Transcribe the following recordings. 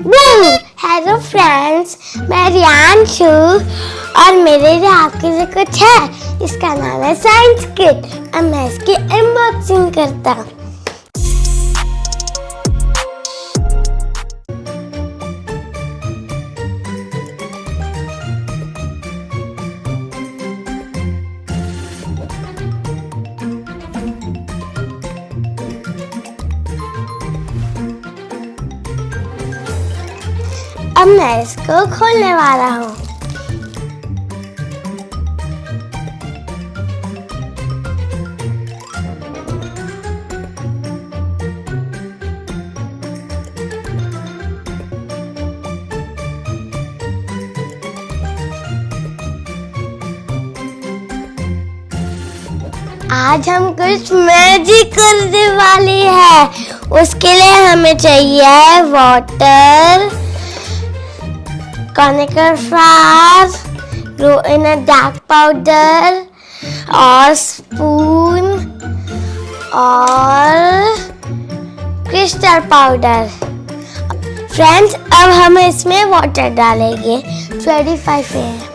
Hello friends, मैं रियांश हूँ और मेरे लिए आपके लिए कुछ है। इसका नाम है साइंस किट। अब मैं इसकी अनबॉक्सिंग करता हूँ। अब मैं इसको खोलने वाला हूँ। आज हम कुछ मैजिक करने वाले हैं। उसके लिए हमें चाहिए water, conical flask, dark powder और स्पून और क्रिस्टल पाउडर। फ्रेंड्स, अब हम इसमें वाटर डालेंगे 25 है।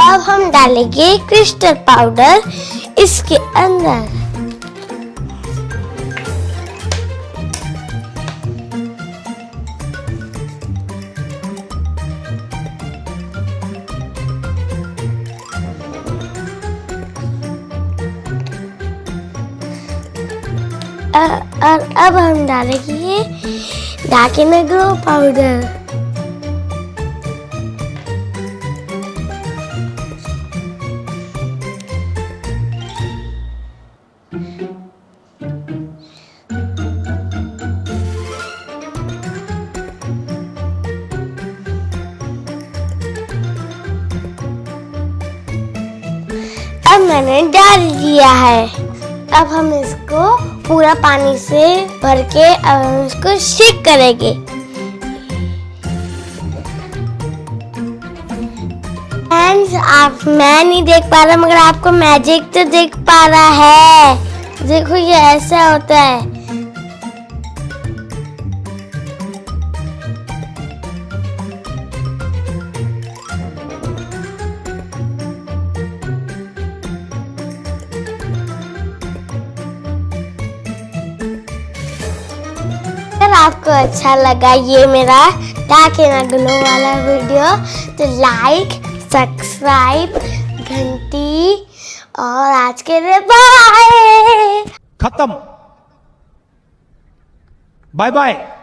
अब हम डालेंगे क्रिस्टल पाउडर इसके अंदर। और अब हम डालेंगे डार्क पाउडर। अब मैंने डाल दिया है। अब हम इसको पूरा पानी से भर के अब हम इसको शेक करेंगे। मैं नहीं देख पा रहा मगर आपको मैजिक तो देख पा रहा है। देखो ये ऐसा होता है। अगर आपको अच्छा लगा ये मेरा ग्लो वाला वीडियो तो लाइक, सब्सक्राइब, घंटी और आज के लिए बाय। खत्म, बाय बाय।